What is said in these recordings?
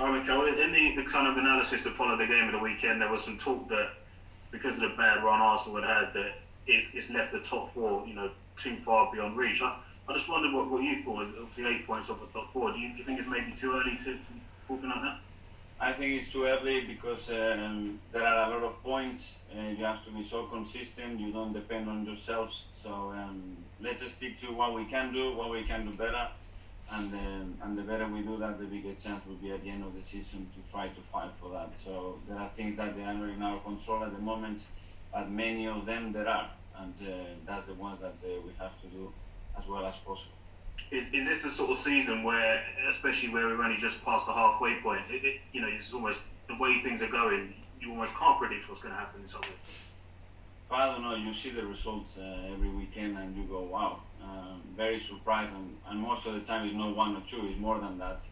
Mikel, in the kind of analysis that followed the game of the weekend, there was some talk that because of the bad run Arsenal had, that it's left the top four, too far beyond reach. I just wondered what you thought. Obviously, 8 points off the top four. Do you think it's maybe too early to talk like that? I think it's too early because there are a lot of points. You have to be so consistent. You don't depend on yourselves. So let's just stick to what we can do better. And the better we do that, the bigger chance will be at the end of the season to try to fight for that. So there are things that they are not in our control at the moment, but many of them there are. And that's the ones that we have to do as well as possible. Is this the sort of season where, especially where we're only just past the halfway point, it's almost the way things are going, you almost can't predict what's going to happen in some way? I don't know, you see the results every weekend and you go, wow, very surprised, and most of the time it's not 1 or 2, it's more than that.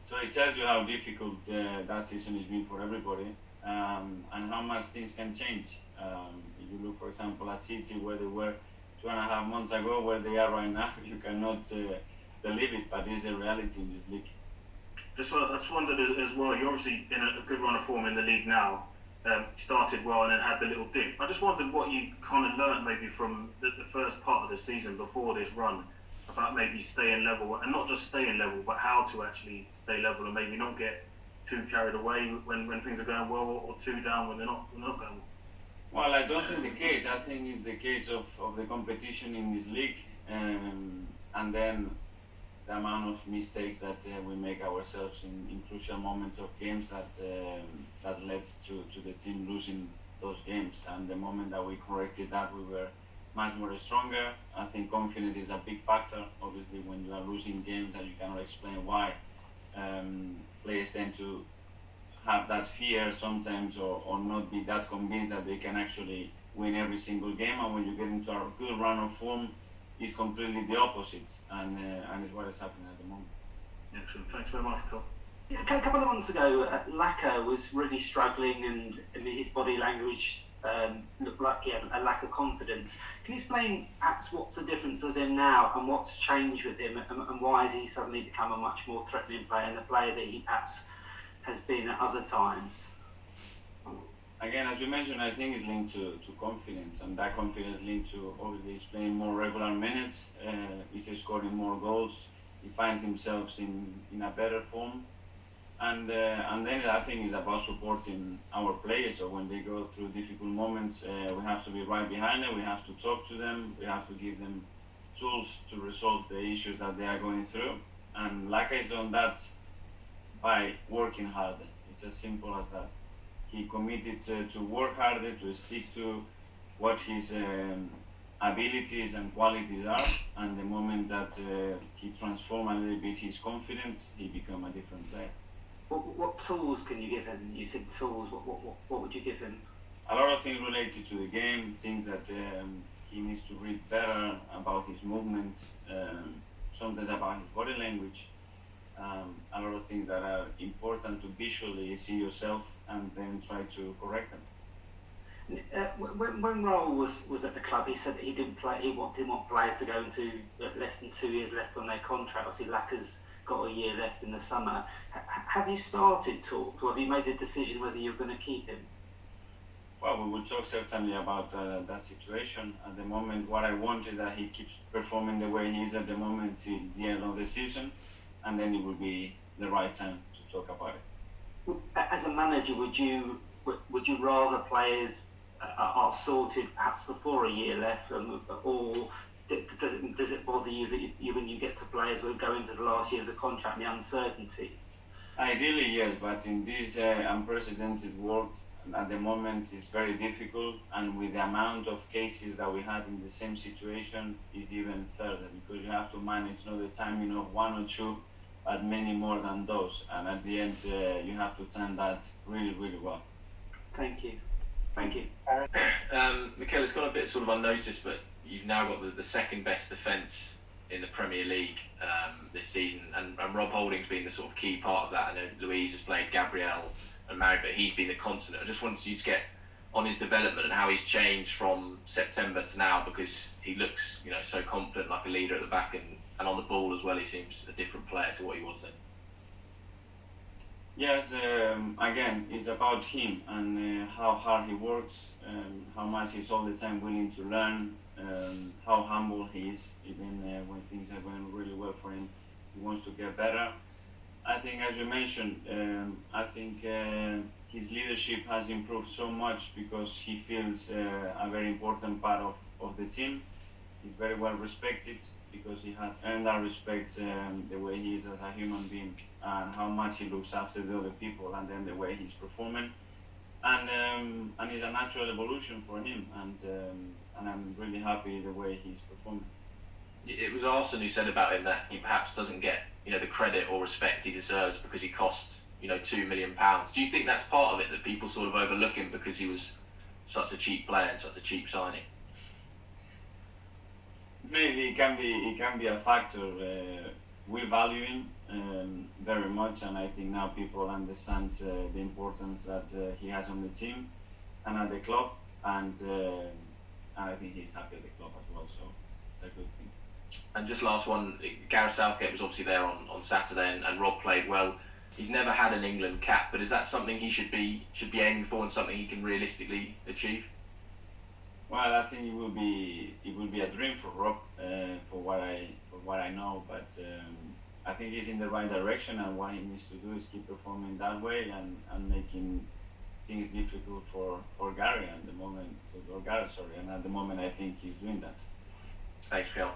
So it tells you how difficult that season has been for everybody, and how much things can change. If you look, for example, at City, where they were 2.5 months ago, where they are right now, you cannot believe it, but it's a reality in this league. I just wondered as well, you're obviously in a good run of form in the league now. Started well and then had the little dip. I just wondered what you kind of learned maybe from the first part of the season before this run about maybe staying level, and not just staying level, but how to actually stay level and maybe not get too carried away when things are going well, or too down when they're not going well. Well, I don't think the case. I think it's the case of the competition in this league, and then the amount of mistakes that we make ourselves in crucial moments of games that led to the team losing those games. And the moment that we corrected that, we were much more stronger. I think confidence is a big factor. Obviously, when you are losing games and you cannot explain why, players tend to have that fear sometimes, or not be that convinced that they can actually win every single game. And when you get into a good run of form, it's completely the opposite, and it's what is happening at the moment. Excellent. Thanks very much, Phil. A couple of months ago, Laka was really struggling, and his body language looked like he had a lack of confidence. Can you explain perhaps what's the difference with him now, and what's changed with him, and why has he suddenly become a much more threatening player, and the player that he perhaps has been at other times? Again, as you mentioned, I think it's linked to confidence, and that confidence linked to obviously he's playing more regular minutes, he's scoring more goals, he finds himself in a better form, and then I think it's about supporting our players. So when they go through difficult moments, we have to be right behind them, we have to talk to them, we have to give them tools to resolve the issues that they are going through, and Laka has done that by working harder. It's as simple as that. He committed to work harder, to stick to what his abilities and qualities are, and the moment that he transformed a little bit his confidence, he became a different player. What tools can you give him? You said tools. What would you give him? A lot of things related to the game, things that he needs to read better about his movement, sometimes about his body language. A lot of things that are important to visually see yourself and then try to correct them. When Raul was at the club, he said that he didn't want players to go into less than 2 years left on their contract. Obviously, Laka's got a year left in the summer. Have you started talks, or have you made a decision whether you're going to keep him? Well, we will talk certainly about that situation. At the moment, what I want is that he keeps performing the way he is at the moment till the end of the season, and then it will be the right time to talk about it. As a manager, would you rather players are sorted perhaps before a year left, or does it bother you that when you get to players who go into the last year of the contract, the uncertainty? Ideally, yes, but in this unprecedented world, at the moment it's very difficult, and with the amount of cases that we had in the same situation, is even further, because you have to manage not the timing of 1 or 2, but many more than those, and at the end you have to time that really, really well. Thank you. Mikel, it's gone a bit sort of unnoticed, but you've now got the second best defence in the Premier League this season, and Rob Holding's been the sort of key part of that. I know Luiz has played Gabriel and Mari, but he's been the constant. I just wanted you to get on his development and how he's changed from September to now, because he looks, so confident, like a leader at the back, and on the ball as well, he seems a different player to what he was then. Yes, again, it's about him and how hard he works, how much he's all the time willing to learn, how humble he is, even when things are going really well for him. He wants to get better. I think, as you mentioned, I think his leadership has improved so much because he feels a very important part of the team. He's very well respected because he has earned that respect the way he is as a human being and how much he looks after the other people and then the way he's performing. And it's a natural evolution for him and I'm really happy the way he's performing. It was Arsene who said about him that he perhaps doesn't get the credit or respect he deserves because he cost £2 million. Do you think that's part of it, that people sort of overlook him because he was such a cheap player and such a cheap signing? Maybe it can be a factor. We value him very much, and I think now people understand the importance that he has on the team and at the club, and I think he's happy at the club as well. So it's a good thing. And just last one, Gareth Southgate was obviously there on Saturday, and Rob played well. He's never had an England cap, but is that something he should be aiming for and something he can realistically achieve? Well, I think it will be a dream for Rob, for what I know. But I think he's in the right direction, and what he needs to do is keep performing that way and making things difficult for Gary at the moment. And at the moment, I think he's doing that. Thanks, Mikel.